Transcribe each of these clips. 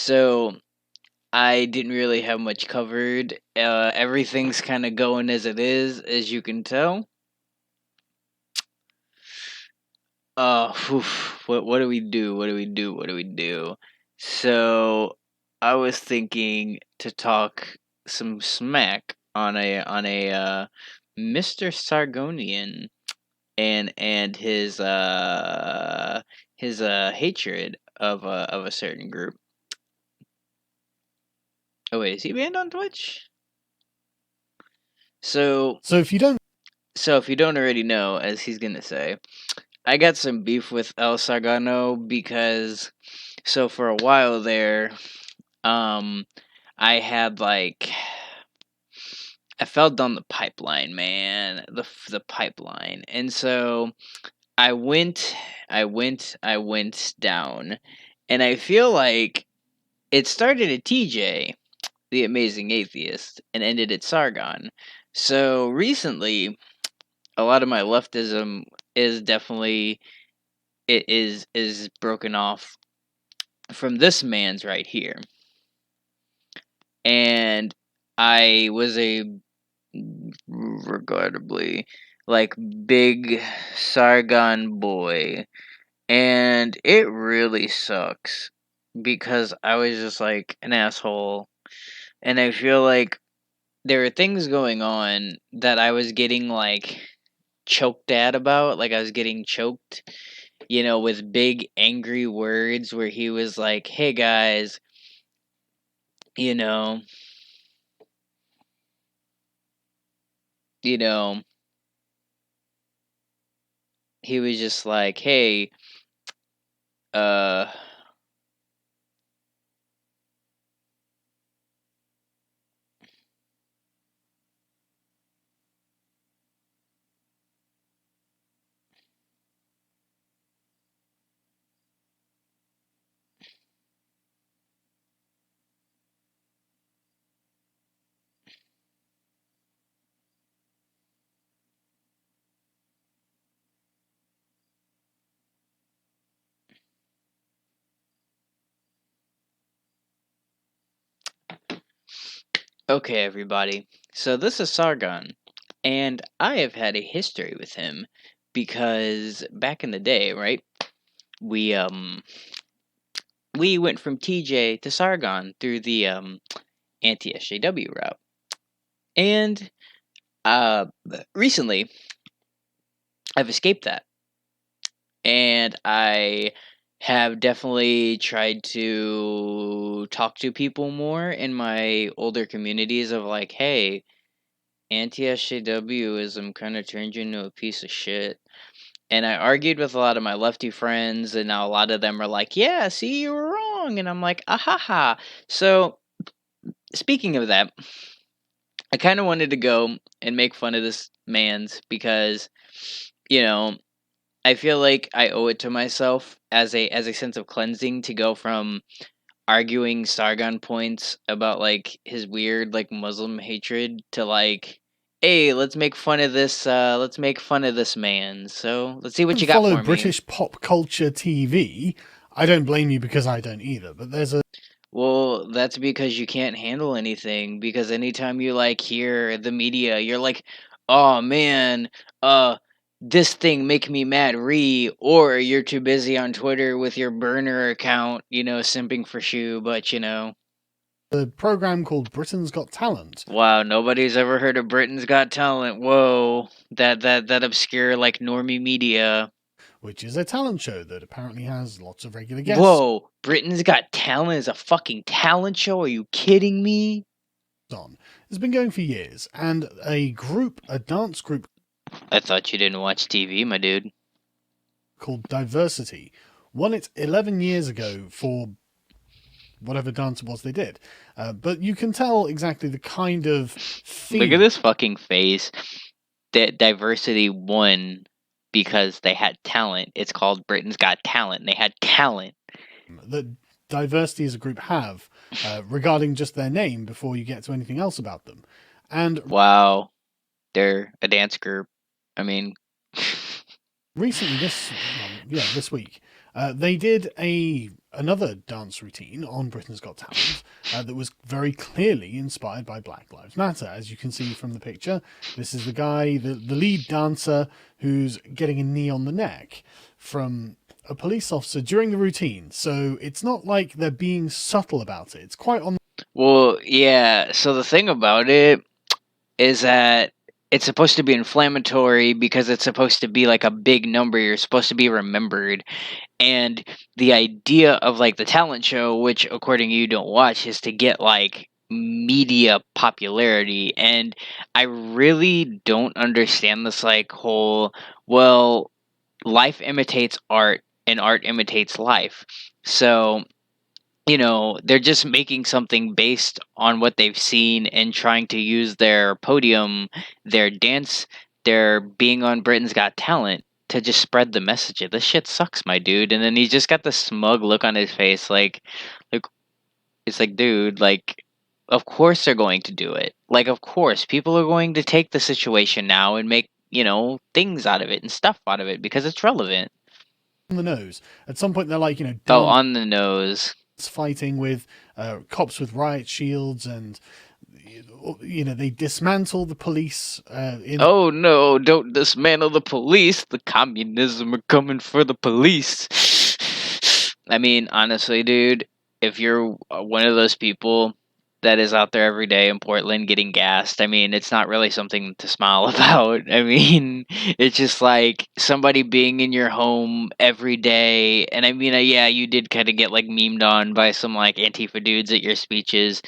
So I didn't really have much covered. Everything's kind of going as it is, as you can tell. What do we do? What do we do? What do we do? So I was thinking to talk some smack on a Mr. Sargonian and his hatred of a certain group. Oh wait, is he banned on Twitch? So if you don't if you don't already know, as he's gonna say, I got some beef with El Sargano because for a while there, um, I had like I fell down the pipeline, man, the pipeline, and so I went down, and I feel like it started at TJ, the Amazing Atheist, and ended at Sargon. So recently, a lot of my leftism is definitely is broken off from this man's right here. And I was a regardably like big Sargon boy, and it really sucks because I was just like an asshole, and I feel like there were things going on that I was getting like choked at about, like I was getting choked, with big angry words where he was like, "Hey guys, you know, you know, he was just like, "Hey, uh okay, everybody. So this is Sargon, and I have had a history with him because back in the day, right? We we went from TJ to Sargon through the anti-SJW route. And recently I've escaped that. And I have definitely tried to talk to people more in my older communities of like, hey, anti-SJWism kind of turned you into a piece of shit. And I argued with a lot of my lefty friends, and now a lot of them are like, yeah, see, you were wrong. And I'm like, ahaha. So, speaking of that, I kind of wanted to go and make fun of this man's because, you know, I feel like I owe it to myself as a sense of cleansing to go from arguing Sargon points about like his weird like Muslim hatred to like, hey, let's make fun of this man. So let's see what you got follow for me. British pop culture TV, I don't blame you because I don't either. But there's a Well, that's because you can't handle anything, because anytime you like hear the media, you're like, "Oh man, this thing make me mad, or you're too busy on Twitter with your burner account, simping for shoe, but a program called Britain's Got Talent. wow, nobody's ever heard of Britain's Got Talent. Whoa, that obscure like normie media. Which is a talent show that apparently has lots of regular guests. Whoa, Britain's Got Talent is a fucking talent show? Are you kidding me? It's been going for years, and a dance group. I thought you didn't watch TV, my dude. Called Diversity won it 11 years ago for whatever dance it was they did. But you can tell exactly the kind of theme. Look at this fucking face. That Diversity won because they had talent. It's called Britain's Got Talent. They had talent. That Diversity as a group have regarding just their name before you get to anything else about them. And wow, they're a dance group. I mean, recently, this week, they did a another dance routine on Britain's Got Talent that was very clearly inspired by Black Lives Matter. As you can see from the picture, this is the guy, the lead dancer, who's getting a knee on the neck from a police officer during the routine. So it's not like they're being subtle about it. It's quite on. Well, yeah. So the thing about it is that it's supposed to be inflammatory because it's supposed to be like a big number. You're supposed to be remembered. And the idea of like the talent show, which according to you don't watch, is to get like media popularity. And I really don't understand this like whole, well, life imitates art and art imitates life. So they're just making something based on what they've seen and trying to use their podium, their dance, their being on Britain's Got Talent to just spread the message of this shit sucks, my dude. And then he's just got this smug look on his face, like it's like, dude, like, of course they're going to do it. Like, of course, people are going to take the situation now and make things out of it and stuff out of it because it's relevant. The nose. At some point, they're like, Oh, dance on the nose. fighting with cops with riot shields, and they dismantle the police in. Oh no, don't dismantle the police. The communism are coming for the police. I mean, honestly, dude, if you're one of those people that is out there every day in Portland getting gassed, I mean, it's not really something to smile about. I mean, it's just like somebody being in your home every day. And I mean, yeah, you did kind of get like memed on by some like Antifa dudes at your speeches,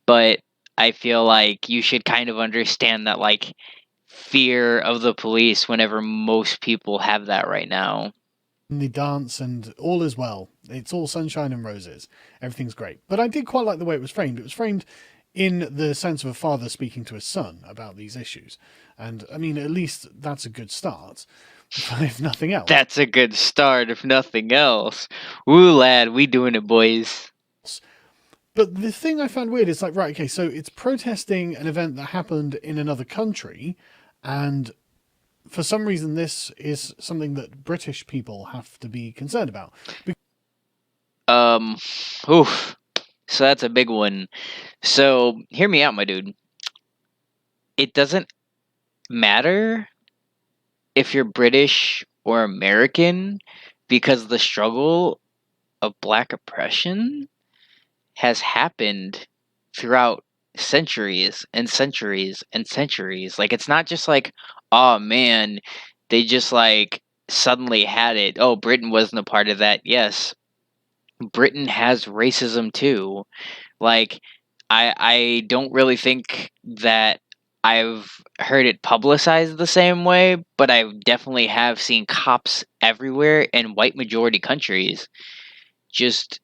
but I feel like you should kind of understand that like fear of the police whenever most people have that right now. The dance, and all is well. It's all sunshine and roses. Everything's great. But I did quite like the way it was framed. It was framed in the sense of a father speaking to his son about these issues. And I mean, at least that's a good start, if nothing else. That's a good start, if nothing else. Woo, lad, we doing it, boys. But the thing I found weird is like, right, okay, so it's protesting an event that happened in another country, and for some reason this is something that British people have to be concerned about. Oof. So that's a big one. So hear me out, my dude. It doesn't matter if you're British or American because the struggle of black oppression has happened throughout centuries and centuries and centuries. Like, it's not just like, oh man, they just like suddenly had it. Oh, Britain wasn't a part of that. Yes, Britain has racism too. Like, I don't really think that I've heard it publicized the same way, but I definitely have seen cops everywhere in white majority countries just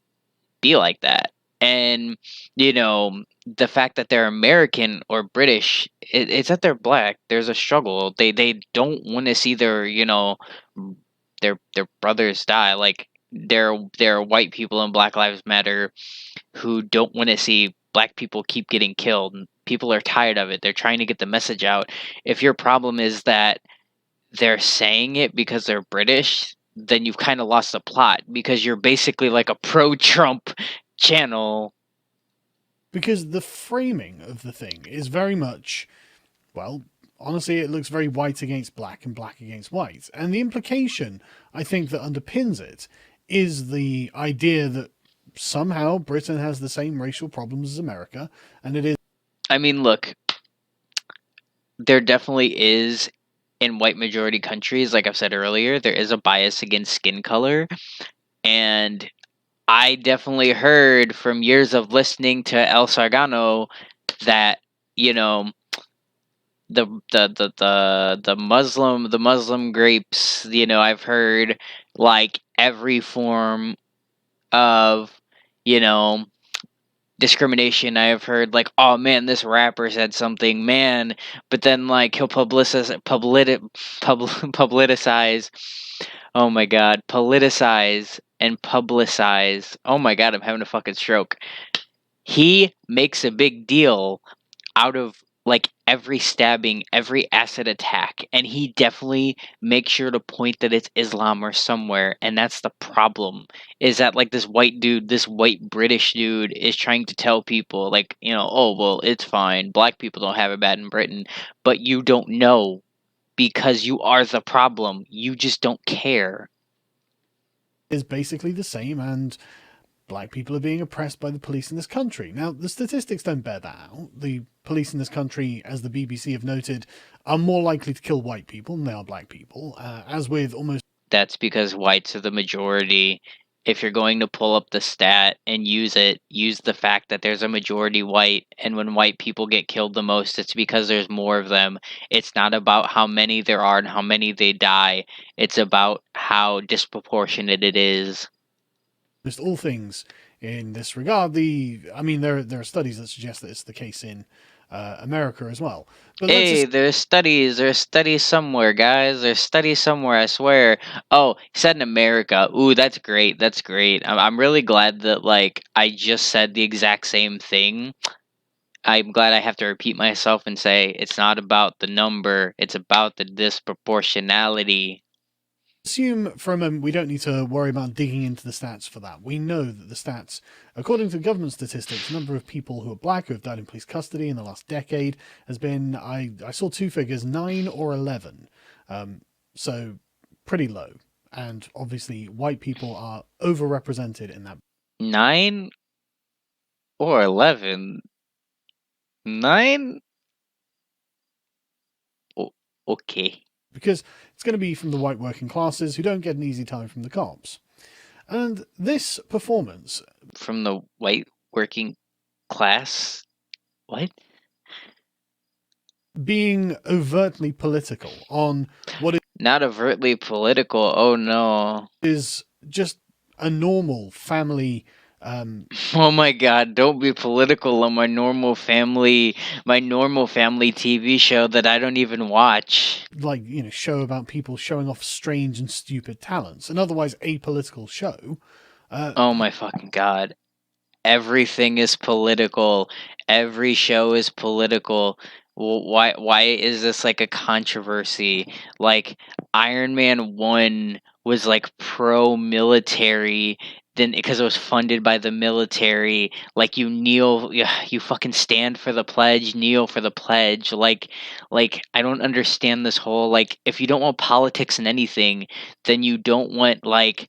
be like that. And the fact that they're American or British, it's that they're black. There's a struggle. They don't want to see their brothers die. Like, there are white people in Black Lives Matter who don't want to see black people keep getting killed. People are tired of it. They're trying to get the message out. If your problem is that they're saying it because they're British, then you've kind of lost the plot because you're basically like a pro-Trump channel. Because the framing of the thing is very much, well, honestly, it looks very white against black and black against white. And the implication, I think, that underpins it is the idea that somehow Britain has the same racial problems as America, and it is. I mean, look, there definitely is in white majority countries, like I've said earlier, there is a bias against skin color. And I definitely heard from years of listening to El Sargano that, you know, the Muslim grapes, I've heard like every form of, you know, discrimination. I have heard like, oh man, this rapper said something, man, but then like he'll politicize. Oh my god, politicize and publicize. Oh my god, I'm having a fucking stroke. He makes a big deal out of like every stabbing, every acid attack, and he definitely makes sure to point that it's Islam or somewhere, and that's the problem. Is that like this white dude, this white British dude is trying to tell people like, oh well, it's fine. Black people don't have it bad in Britain, but you don't know because you are the problem. You just don't care. Is basically the same, and black people are being oppressed by the police in this country. Now, the statistics don't bear that out. The police in this country, as the BBC have noted, are more likely to kill white people than they are black people, as with almost That's because whites are the majority. If you're going to pull up the stat and use it, use the fact that there's a majority white, and when white people get killed the most, it's because there's more of them. It's not about how many there are and how many they die. It's about how disproportionate it is. all things in this regard. I mean, there are studies that suggest that it's the case in America as well. But let's Hey, just there's studies somewhere, guys. There's studies somewhere, I swear. Oh, he said in America. Ooh, that's great. That's great. I'm really glad that like I just said the exact same thing. I'm glad I have to repeat myself and say it's not about the number, it's about the disproportionality. assume for a moment we don't need to worry about digging into the stats for that. We know that the stats, according to government statistics, the number of people who are black who have died in police custody in the last decade has been, I saw two figures, 9 or 11. So pretty low. And obviously, white people are overrepresented in that 9 or 11? 9? Okay. because it's going to be from the white working classes who don't get an easy time from the cops. And this performance From the white working class? What? being overtly political on what Not overtly political. Oh no. is just a normal family Oh my god, don't be political on my normal family TV show that I don't even watch. like show about people showing off strange and stupid talents, an otherwise apolitical show. Oh my fucking god. Everything is political. Every show is political. Why is this like a controversy? Like Iron Man 1 was like pro military then because it was funded by the military. Like you kneel, you fucking stand for the pledge, kneel for the pledge. Like I don't understand this whole like if you don't want politics in anything, then you don't want like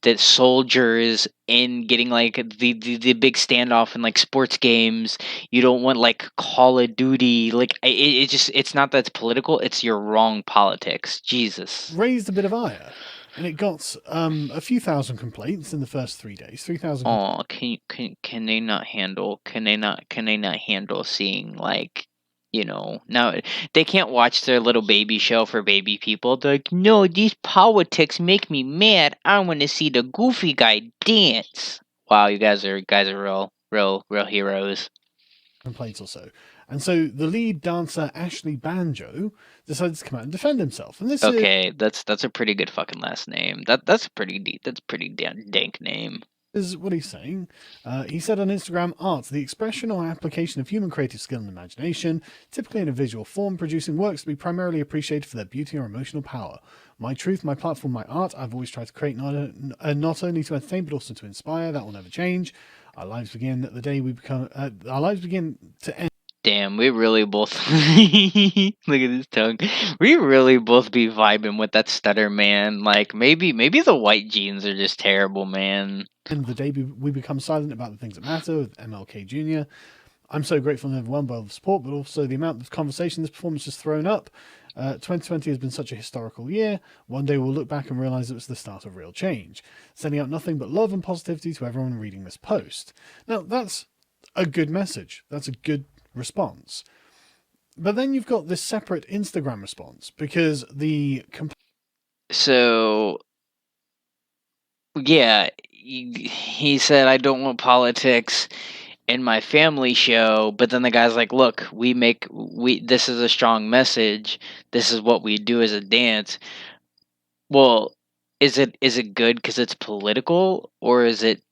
the soldiers in getting like the big standoff in like sports games. You don't want like Call of Duty. Like it just it's not that it's political. It's your wrong politics. Jesus. Raised a bit of ire, and it got a few thousand complaints in the first 3 days. 3,000 Oh, can they not handle? Can they not handle seeing like now they can't watch their little baby show for baby people. They're like, no, these politics make me mad. I want to see the goofy guy dance. Wow, you guys are real heroes. complaints or so. And so the lead dancer Ashley Banjo decided to come out and defend himself. And this Okay, that's a pretty good fucking last name. That's a pretty deep. That's a pretty dank name. is what he's saying. He said on Instagram, art, the expression or application of human creative skill and imagination, typically in a visual form, producing works to be primarily appreciated for their beauty or emotional power. My truth, my platform, my art, I've always tried to create not only to entertain but also to inspire. That will never change. Our lives begin the day we become. Our lives begin to end. Damn, we really both look at his tongue. We really both be vibing with that stutter, man. Like maybe the white genes are just terrible, man. The day we become silent about the things that matter with MLK Jr. I'm so grateful and overwhelmed by all the support, but also the amount of conversation this performance has thrown up. 2020 has been such a historical year. One day we'll look back and realize it was the start of real change. Sending out nothing but love and positivity to everyone reading this post. Now, that's a good message. That's a good response. But then you've got this separate Instagram response because So yeah, he said I don't want politics in my family show, but then the guy's like, "Look, we this is a strong message. This is what we do as a dance." Well, is it good because it's political, or is it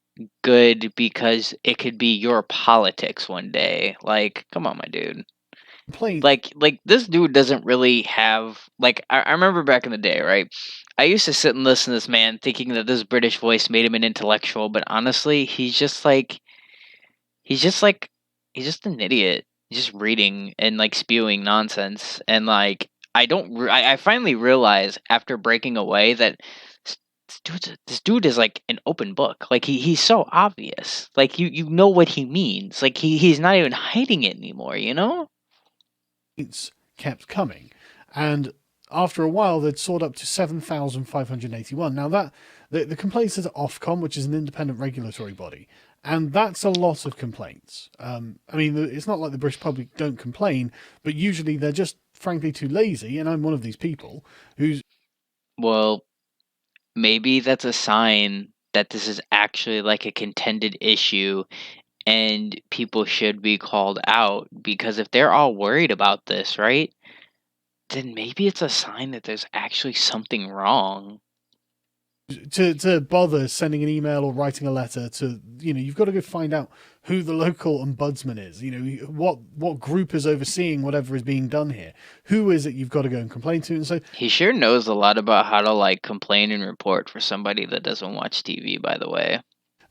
good because it could be your politics one day? Like, come on, my dude. complaint. Like this dude doesn't really have like I remember back in the day, right? I used to sit and listen to this man thinking that this British voice made him an intellectual, but honestly, he's just like he's just an idiot. He's just reading and like spewing nonsense. And like I finally realized after breaking away that this dude is like an open book. Like he's so obvious. Like you know what he means. Like he's not even hiding it anymore, you know? Kept coming, and after a while they'd soared up to 7,581. Now that the complaints is Ofcom, which is an independent regulatory body, and that's a lot of complaints. I mean, it's not like the British public don't complain, but usually they're just frankly too lazy, and I'm one of these people who's Well, maybe that's a sign that this is actually like a contended issue and people should be called out because if they're all worried about this, right? Then maybe it's a sign that there's actually something wrong. to bother sending an email or writing a letter to, you've got to go find out who the local ombudsman is, what group is overseeing whatever is being done here, who is it you've got to go and complain to. And so He sure knows a lot about how to like complain and report for somebody that doesn't watch TV, by the way.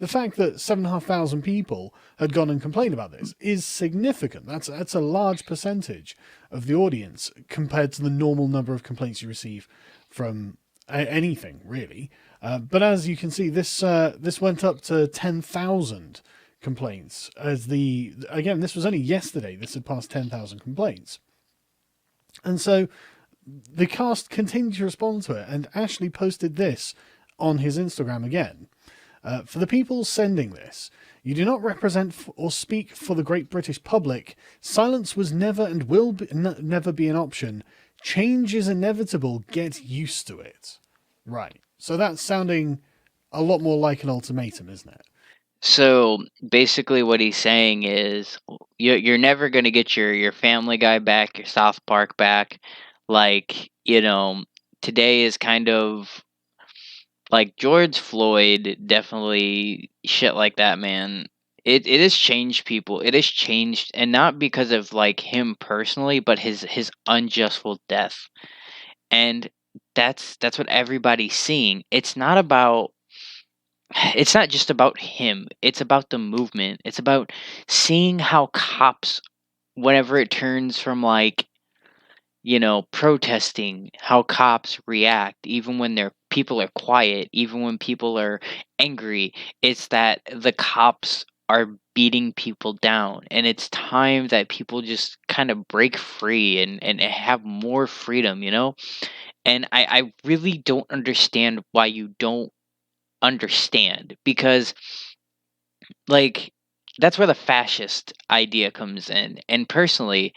the fact that 7,500 people had gone and complained about this is significant. That's a large percentage of the audience compared to the normal number of complaints you receive from anything really. But as you can see, this went up to 10,000 complaints. This was only yesterday. This had passed 10,000 complaints, and so the cast continued to respond to it. And Ashley posted this on his Instagram again. For the people sending this, you do not represent or speak for the great British public. Silence was never and will never be an option. Change is inevitable. Get used to it. Right. So that's sounding a lot more like an ultimatum, isn't it? So basically, what he's saying is you're never going to get your Family Guy back, your South Park back. Like, today is kind of like George Floyd, definitely shit like that, man. It has changed people. It has changed, and not because of like him personally, but his unjustful death. And that's what everybody's seeing. It's not just about him. It's about the movement. It's about seeing how cops, whenever it turns from like, protesting, how cops react, even when their people are quiet, even when people are angry. It's that the cops are beating people down. And it's time that people just kind of break free and have more freedom. And I really don't understand why you don't understand because like that's where the fascist idea comes in. And personally,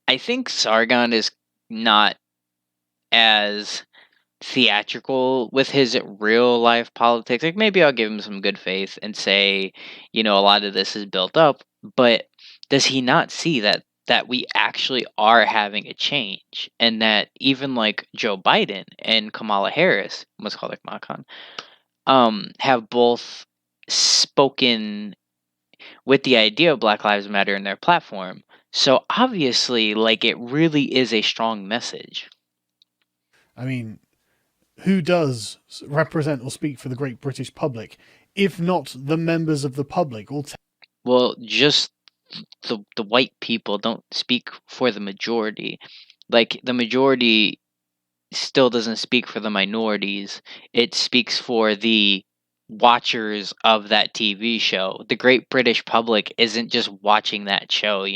I think Sargon is not as theatrical with his real life politics. Like maybe I'll give him some good faith and say, a lot of this is built up, but does he not see that we actually are having a change and that even like Joe Biden and Kamala Harris, let's call it Makan, have both spoken with the idea of Black Lives Matter in their platform. So obviously, like it really is a strong message. I mean, who does represent or speak for the great British public, if not the members of the public? Well, just the white people don't speak for the majority. Like the majority still doesn't speak for the minorities. It speaks for the watchers of that TV show. The great British public isn't just watching that show.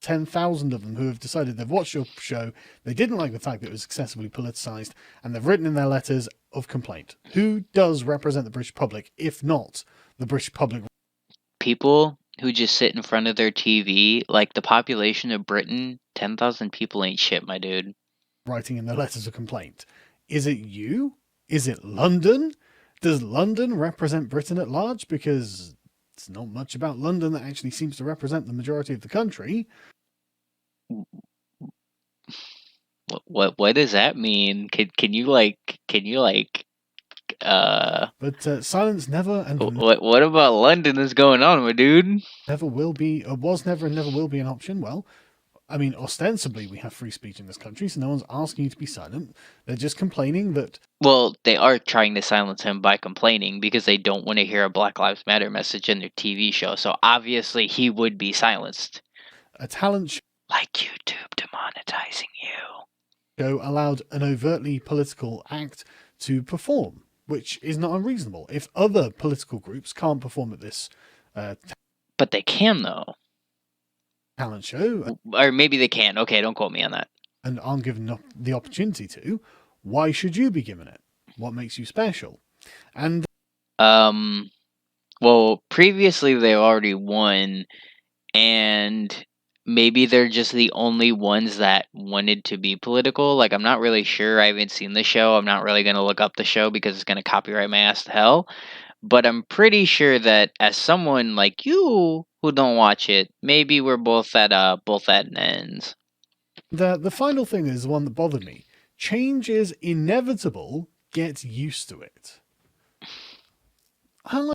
10,000 of them who have decided they've watched your show, they didn't like the fact that it was excessively politicised, and they've written in their letters of complaint. Who does represent the British public, if not the British public? People who just sit in front of their TV, like the population of Britain, 10,000 people ain't shit, my dude. Writing in their letters of complaint. Is it you? Is it London? Does London represent Britain at large? Because it's not much about London that actually seems to represent the majority of the country. What does that mean? Can you like But silence never and what about London is going on, my dude? never will be, was never and never will be an option. Well, I mean, ostensibly, we have free speech in this country, so no one's asking you to be silent. They're just complaining that Well, they are trying to silence him by complaining because they don't want to hear a Black Lives Matter message in their TV show. So obviously he would be silenced. a talent Like YouTube demonetizing you. show allowed an overtly political act to perform, which is not unreasonable. If other political groups can't perform at this uh, But they can, though. talent show Or maybe they can. Okay, don't quote me on that. and aren't given the opportunity to, why should you be given it? What makes you special? And Well, previously they already won, and maybe they're just the only ones that wanted to be political. Like, I'm not really sure. I haven't seen the show. I'm not really going to look up the show because it's going to copyright my ass to hell. But I'm pretty sure that as someone like you who don't watch it, maybe we're both at ends. the final thing is the one that bothered me. Change is inevitable. Get used to it. I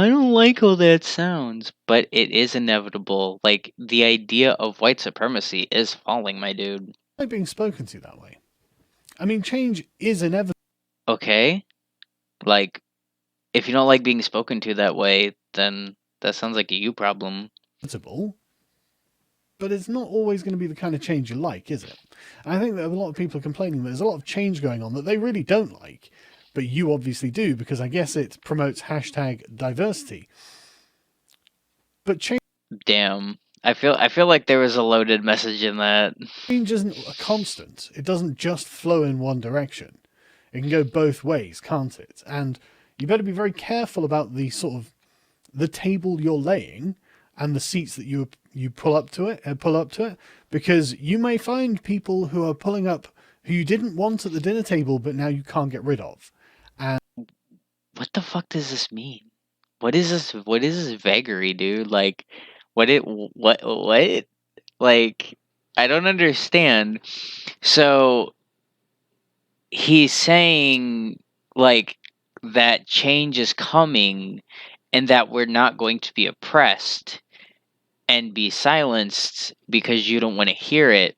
don't like how that sounds, but it is inevitable. Like, the idea of white supremacy is falling, my dude. Like being spoken to that way. I mean, change is inevitable. Okay? Like, if you don't like being spoken to that way, then that sounds like a you problem. But it's not always going to be the kind of change you like, is it? And I think that a lot of people are complaining that there's a lot of change going on that they really don't like, but you obviously do because I guess it promotes hashtag diversity. But Damn. I feel like there was a loaded message in that. change isn't a constant. It doesn't just flow in one direction. It can go both ways, can't it? And you better be very careful about the sort of the table you're laying and the seats that you pull up to it, because you may find people who are pulling up who you didn't want at the dinner table, but now you can't get rid of. And What the fuck does this mean? What is this? What is this vagary, dude? Like, what? Like, I don't understand. So he's saying like that change is coming and that we're not going to be oppressed and be silenced because you don't want to hear it,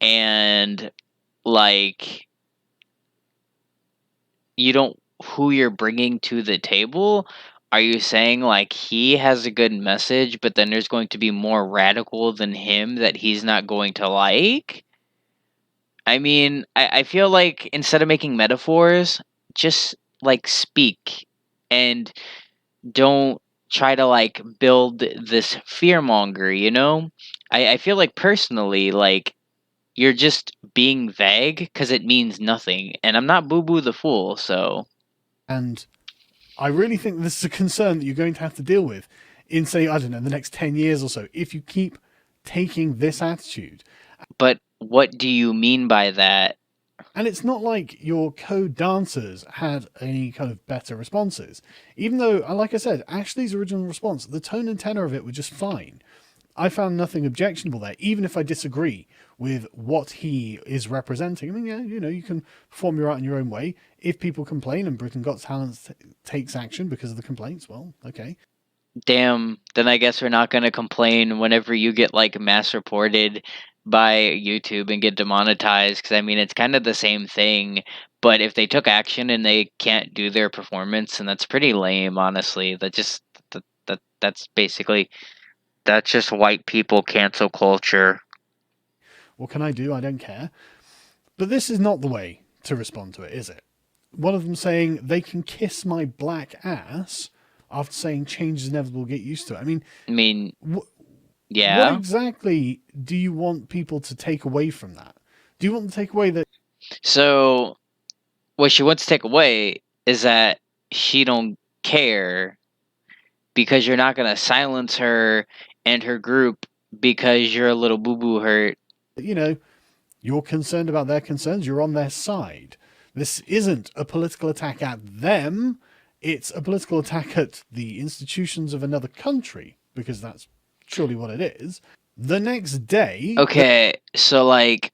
and like you don't who you're bringing to the table. Are you saying like he has a good message but then there's going to be more radical than him that he's not going to like? I mean, I feel like instead of making metaphors, just like speak and don't try to like build this fear monger, you know? I feel like personally, like you're just being vague because it means nothing. And I'm not Boo Boo the Fool, so. and I really think this is a concern that you're going to have to deal with in, say, I don't know, the next 10 years or so, if you keep taking this attitude. But what do you mean by that? And it's not like your co-dancers had any kind of better responses. Even though, like I said, Ashley's original response, the tone and tenor of it were just fine. I found nothing objectionable there, even if I disagree with what he is representing. I mean, yeah, you know, you can form your art in your own way. If people complain and Britain Got Talent takes action because of the complaints, well, okay. Damn, then I guess we're not going to complain whenever you get like mass reported by YouTube and get demonetized, because I mean it's kind of the same thing, but if they took action and they can't do their performance, and that's pretty lame, honestly. That's basically that's just white people cancel culture. What can I do? I don't care. But this is not the way to respond to it, is it? One of them saying they can kiss my black ass after saying change is inevitable, get used to it. I mean, what yeah. exactly do you want people to take away from that? Do you want to take away that? So what she wants to take away is that she don't care because you're not going to silence her and her group because you're a little boo-boo hurt. You know, you're concerned about their concerns, you're on their side. This isn't a political attack at them, it's a political attack at the institutions of another country, because that's surely what it is. The next day... Okay, so like...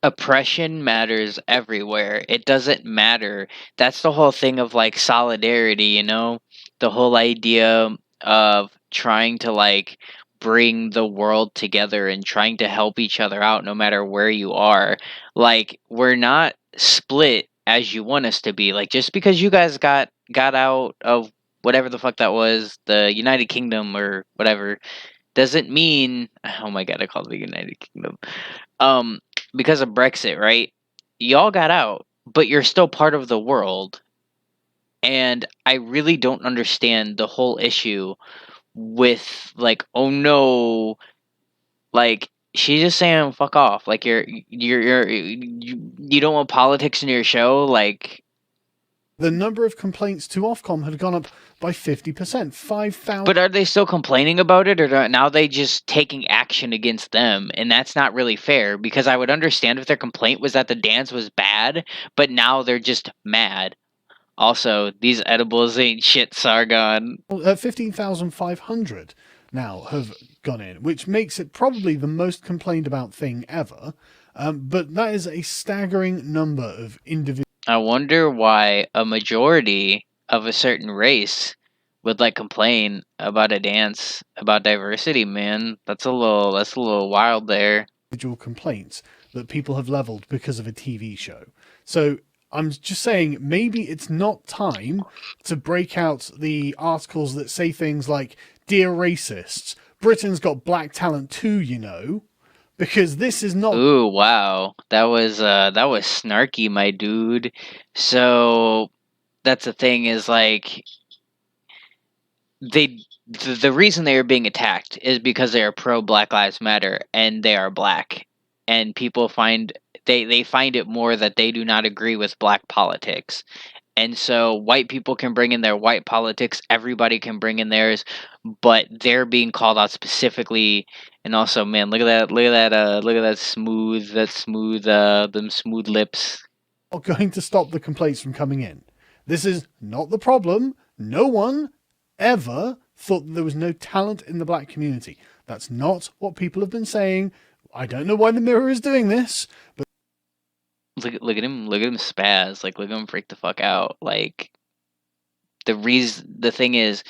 oppression matters everywhere. It doesn't matter. That's the whole thing of like solidarity, you know? the whole idea of trying to like bring the world together and trying to help each other out no matter where you are. Like we're not split as you want us to be. Like just because you guys got out of whatever the fuck that was, the United Kingdom or whatever, doesn't mean oh my god, I called it the United Kingdom. Um because of Brexit, right? Y'all got out, but you're still part of the world. And I really don't understand the whole issue with like, oh no, like she's just saying fuck off. Like you don't want politics in your show, like. The number of complaints to Ofcom had gone up by 50%, 5,000. But are they still complaining about it, or now they just taking action against them? And that's not really fair, because I would understand if their complaint was that the dance was bad, but now they're just mad. Also, these edibles ain't shit, Sargon. 15,500 now have gone in, which makes it probably the most complained about thing ever. But that is a staggering number of individuals. I wonder why a majority of a certain race would like complain about a dance about diversity, man. That's a little wild there. Complaints that people have leveled because of a TV show. So I'm just saying maybe it's not time to break out the articles that say things like, Dear racists, Britain's got black talent too, you know, because this is not. Ooh, wow. That was snarky, my dude. So that's the thing is like they the reason they are being attacked is because they are pro Black Lives Matter and they are black. And people find they find it more that they do not agree with black politics. And so white people can bring in their white politics, everybody can bring in theirs, but they're being called out specifically. And also, man, look at that smooth, them smooth lips. Not going to stop the complaints from coming in. This is not the problem. No one ever thought that there was no talent in the black community. That's not what people have been saying. I don't know why the Mirror is doing this, but Look at him spaz, like look at him freak the fuck out. Like the thing is,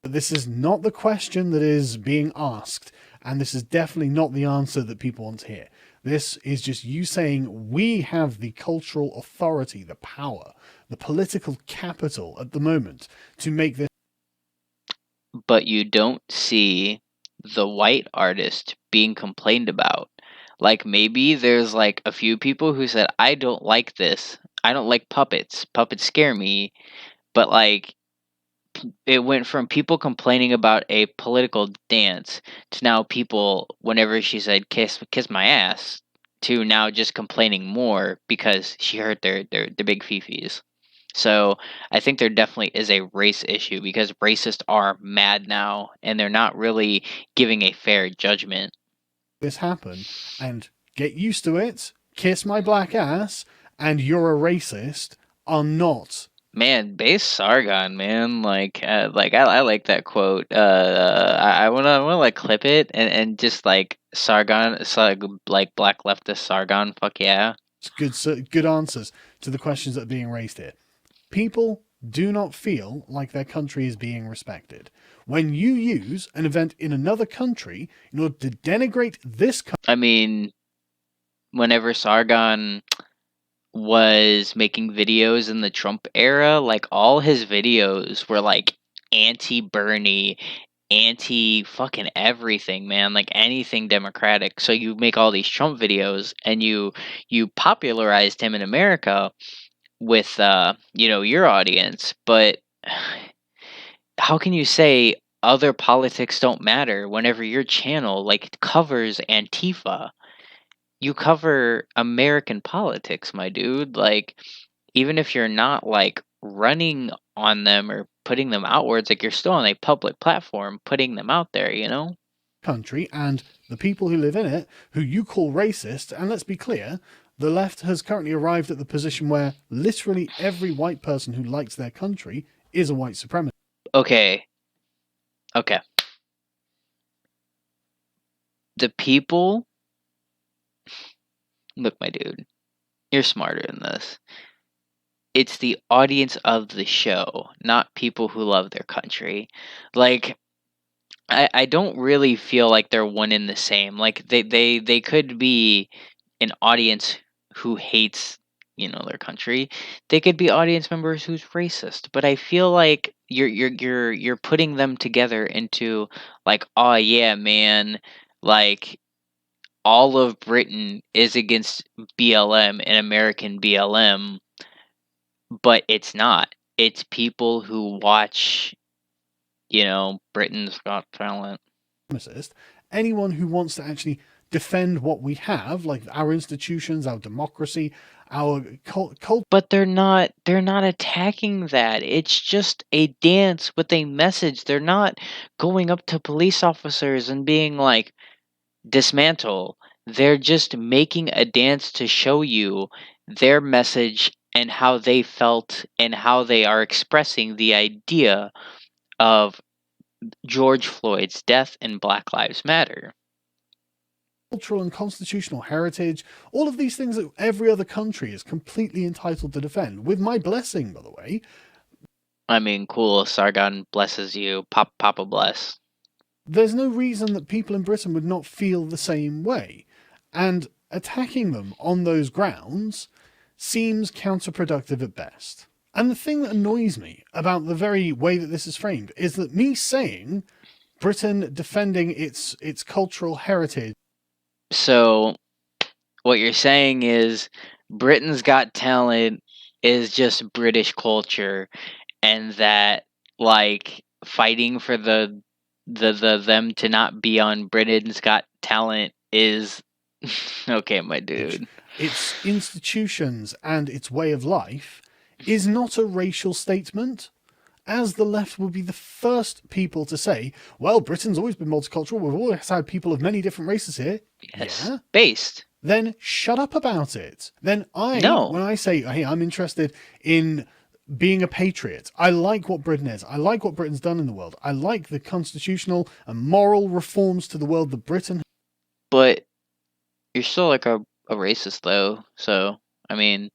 this is not the question that is being asked, and this is definitely not the answer that people want to hear. This is just you saying we have the cultural authority, the power, the political capital at the moment to make this. but you don't see the white artist being complained about. Like maybe there's like a few people who said, I don't like this. I don't like puppets. Puppets scare me. But like it went from people complaining about a political dance to now people whenever she said kiss my ass to now just complaining more because she heard their big fifis. So I think there definitely is a race issue because racists are mad now and they're not really giving a fair judgment. This happen and get used to it, kiss my black ass, and you're a racist are not. Man, base Sargon, man, like I like that quote. I wanna like clip it and just like Sargon, like black leftist Sargon. Fuck yeah. Good answers to the questions that are being raised here. People do not feel like their country is being respected. When you use an event in another country in order to denigrate this country, I mean, whenever Sargon was making videos in the Trump era, like all his videos were like anti Bernie, anti fucking everything, man, like anything democratic. So you make all these Trump videos and you popularized him in America with your audience, but how can you say other politics don't matter whenever your channel like covers Antifa? You cover American politics, my dude. Like, even if you're not like running on them or putting them outwards, like you're still on a public platform putting them out there, you know? and the people who live in it, who you call racist, and let's be clear, the left has currently arrived at the position where literally every white person who likes their country is a white supremacist. Okay. Okay. The people, look, my dude, you're smarter than this. it's the audience of the show, not people who love their country. Like I don't really feel like they're one in the same. Like they could be an audience who hates, their country. They could be audience members who's racist. But I feel like you're putting them together into like, oh yeah, man, like all of Britain is against BLM and American BLM, but it's not. It's people who watch, Britain's Got Talent. Supremacist, anyone who wants to actually defend what we have, like our institutions, our democracy, our culture, But they're not attacking that. It's just a dance with a message. They're not going up to police officers and being like, dismantle. They're just making a dance to show you their message and how they felt and how they are expressing the idea of George Floyd's death and Black Lives Matter. cultural and constitutional heritage, all of these things that every other country is completely entitled to defend, with my blessing, by the way. I mean, cool. Sargon blesses you. Papa bless. There's no reason that people in Britain would not feel the same way. And attacking them on those grounds seems counterproductive at best. And the thing that annoys me about the very way that this is framed is that me saying Britain defending its cultural heritage So, what you're saying is Britain's Got Talent is just British culture, and that like fighting for the them to not be on Britain's Got Talent is okay, my dude. its institutions and its way of life is not a racial statement, as the left will be the first people to say, well, Britain's always been multicultural, we've always had people of many different races here. Yes, Yeah? based. Then shut up about it. Then No, when I say, hey, I'm interested in being a patriot, I like what Britain is, I like what Britain's done in the world, I like the constitutional and moral reforms to the world that Britain but you're still like a racist though. So I mean,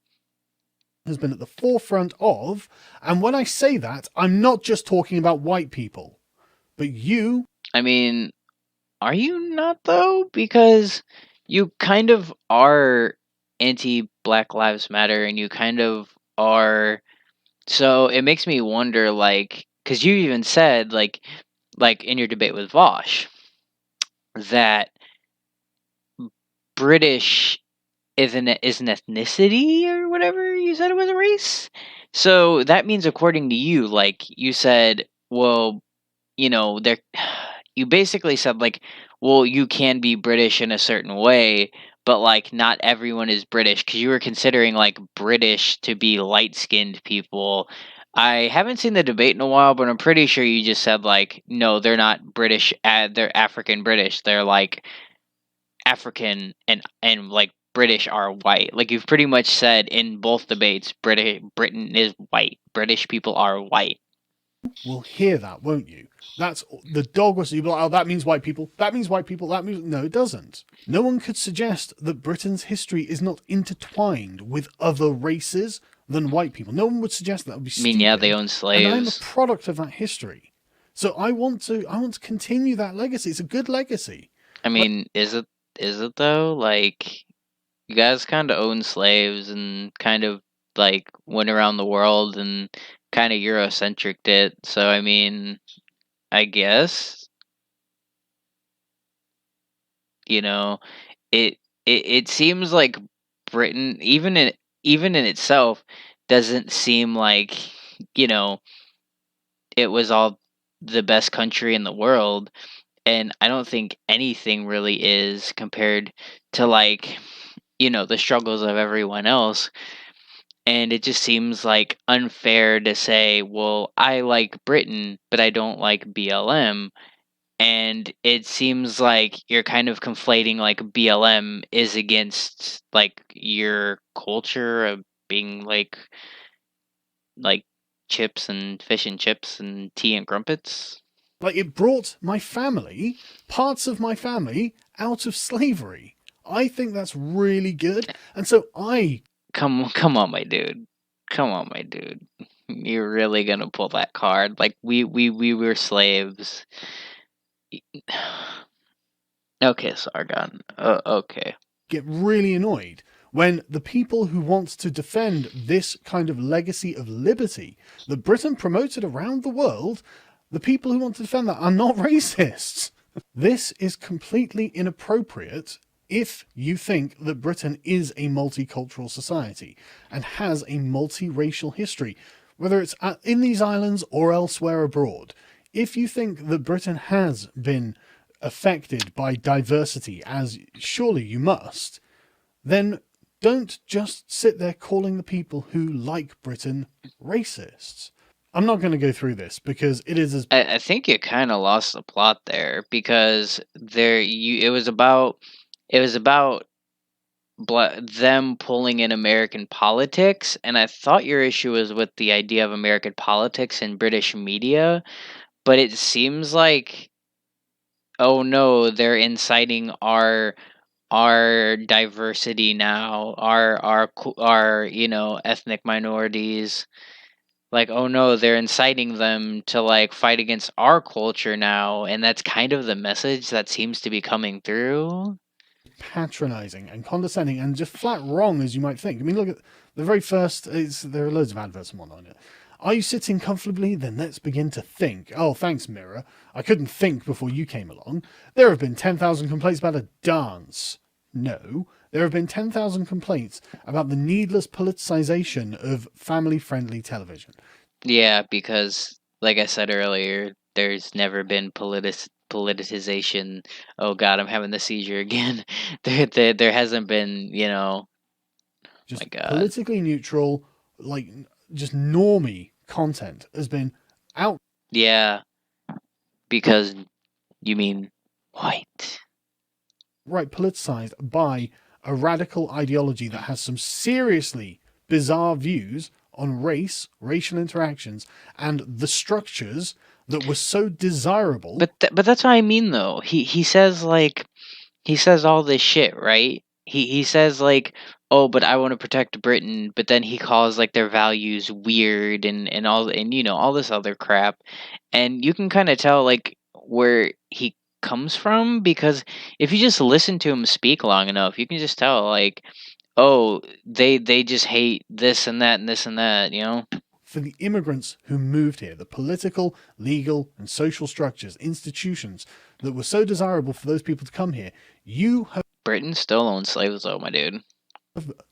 has been at the forefront of. And when I say that, I'm not just talking about white people, but you I mean, are you not though? Because you kind of are anti Black Lives Matter, and you kind of are. So it makes me wonder, like, because you even said, like in your debate with Vosh, that British is an ethnicity or whatever you said it was a race. So that means, according to you, like you said, well, there you basically said like, well, you can be British in a certain way, but like not everyone is British because you were considering like British to be light-skinned people. I haven't seen the debate in a while, but I'm pretty sure you just said like, no, they're not British, they're African British. They're like African and like British are white. Like you've pretty much said in both debates, Britain is white. British people are white. will hear that, won't you? That's the dog whistle. You'll be like, oh, that means white people. That means white people. That means. No, it doesn't. No one could suggest that Britain's history is not intertwined with other races than white people. No one would suggest that. Would be I mean, yeah, they stupid. own And I'm a slaves. product of that history. So I want to continue that legacy. It's a good legacy. I mean, is it though? Like you guys kind of own slaves and kind of like went around the world and kind of Eurocentric it. So I mean, I guess you know it seems like Britain, even in itself, doesn't seem like you know it was all the best country in the world, and I don't think anything really is compared to like the struggles of everyone else. And it just seems like unfair to say, well, I like Britain, but I don't like BLM. And it seems like you're kind of conflating like BLM is against like your culture of being like chips and fish and chips and tea and crumpets. Like it brought my family, parts of my family, out of slavery. I think that's really good. And so I Come on, my dude. Come on, my dude. You're really gonna pull that card? Like we were slaves. Okay, Sargon. Okay. Get really annoyed when the people who want to defend this kind of legacy of liberty that Britain promoted around the world, the people who want to defend that are not racists. This is completely inappropriate if you think that Britain is a multicultural society and has a multiracial history, whether it's in these islands or elsewhere abroad. If you think that Britain has been affected by diversity, as surely you must, then don't just sit there calling the people who like Britain racists. I'm not going to go through this because it is as I think you kind of lost the plot there because it was about them pulling in American politics, and I thought your issue was with the idea of American politics in British media, but it seems like, oh no, they're inciting our diversity now, our ethnic minorities. Like, oh no, they're inciting them to like fight against our culture now, and that's kind of the message that seems to be coming through. patronizing and condescending and just flat wrong as you might think. I mean, look at the very first. There are loads of adverts and whatnot in it. Are you sitting comfortably? Then let's begin to think. Oh, thanks, Mirror. I couldn't think before you came along. There have been 10,000 complaints about a dance. No, there have been 10,000 complaints about the needless politicization of family friendly television. Yeah, because like I said earlier, there's never been politicization. Oh God, I'm having the seizure again. There hasn't been, Just my God. politically neutral, like just normie content has been out Yeah, because you mean white. right politicized by a radical ideology that has some seriously bizarre views on race, racial interactions, and the structures that were so desirable. But that's what I mean though. He says like he says all this shit, right? He says like, "Oh, but I want to protect Britain," but then he calls like their values weird and all and all this other crap. And you can kind of tell like where he comes from because if you just listen to him speak long enough, you can just tell like, "Oh, they just hate this and that and this and that," you know? For the immigrants who moved here, the political, legal, and social structures, institutions that were so desirable for those people to come here, you have Britain still owns slaves though, my dude.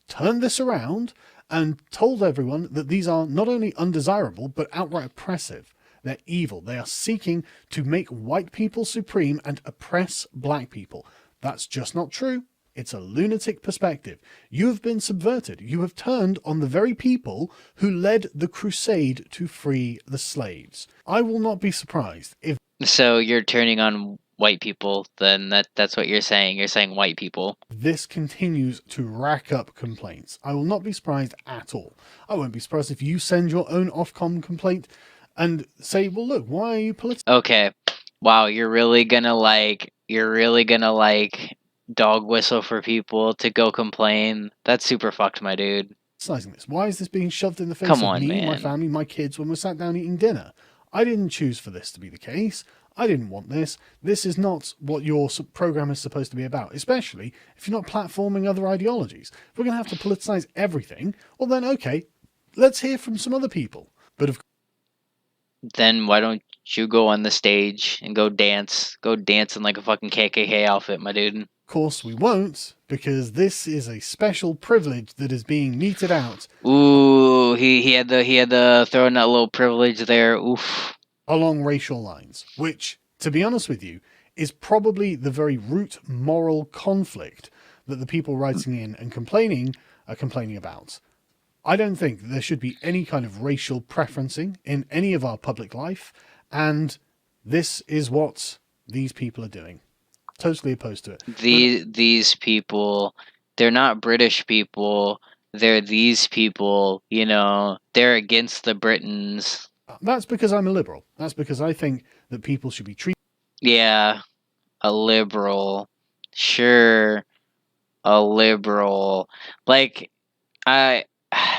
turned this around and told everyone that these are not only undesirable, but outright oppressive. They're evil. They are seeking to make white people supreme and oppress black people. That's just not true. It's a lunatic perspective. You have been subverted. You have turned on the very people who led the crusade to free the slaves. I will not be surprised if So you're turning on white people, then that's what you're saying. You're saying white people. this continues to rack up complaints. I will not be surprised at all. I won't be surprised if you send your own Ofcom complaint and say, well, look, why are you Okay. Wow, you're really gonna like dog whistle for people to go complain. That's super fucked, my dude. politicizing this? Why is this being shoved in the face Come of on, me, my man. family, my kids when we're sat down eating dinner? I didn't choose for this to be the case. I didn't want this. This is not what your program is supposed to be about, especially if you're not platforming other ideologies. If we're going to have to politicize everything, well, then, okay, let's hear from some other people. But of Then why don't you go on the stage and go dance? Go dance in like a fucking KKK outfit, my dude. course, we won't, because this is a special privilege that is being meted out Ooh, he had the throwing that little privilege there. Oof. along racial lines, which, to be honest with you, is probably the very root moral conflict that the people writing in and complaining are complaining about. I don't think there should be any kind of racial preferencing in any of our public life, and this is what these people are doing. Totally opposed to it. But These people, they're not British people. They're these people. They're against the Britons. that's because I'm a liberal. That's because I think that people should be treated Yeah, a liberal. Sure, a liberal. Like I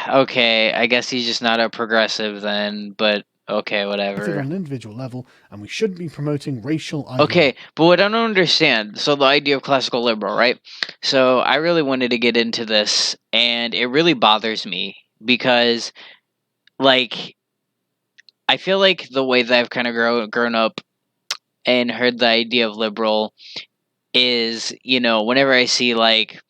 Okay, I guess he's just not a progressive then, but okay, On whatever. an individual level, and we shouldn't be promoting racial ideology. Okay, but what I don't understand, so the idea of classical liberal, right? So I really wanted to get into this, and it really bothers me because, like, I feel like the way that I've kind of grown up and heard the idea of liberal is, whenever I see like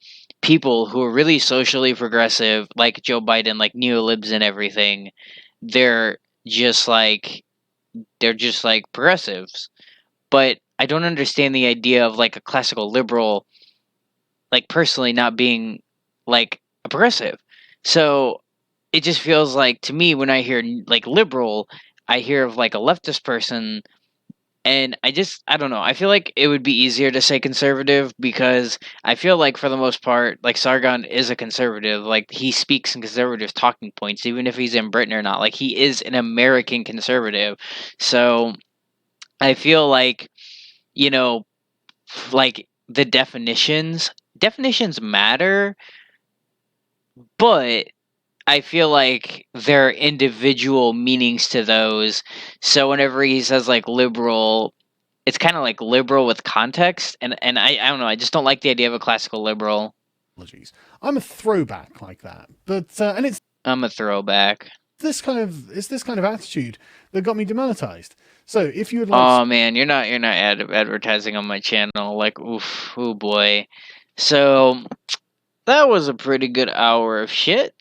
people who are really socially progressive, like Joe Biden, like neolibs and everything, they're just like they're just like progressives. But I don't understand the idea of like a classical liberal, like personally not being like a progressive. So it just feels like to me when I hear like liberal, I hear of like a leftist person. And I don't know. I feel like it would be easier to say conservative because I feel like for the most part, like Sargon is a conservative. Like he speaks in conservative talking points, even if he's in Britain or not. Like he is an American conservative. So I feel like, you know, like the definitions matter, but I feel like there are individual meanings to those. So whenever he says like liberal, it's kind of like liberal with context, and I don't know. I just don't like the idea of a classical liberal. I'm a throwback like that, but and I'm a throwback. it's this kind of attitude that got me demonetized. So if you would like Oh man, you're not advertising on my channel. Like oof, oh boy. So that was a pretty good hour of shit.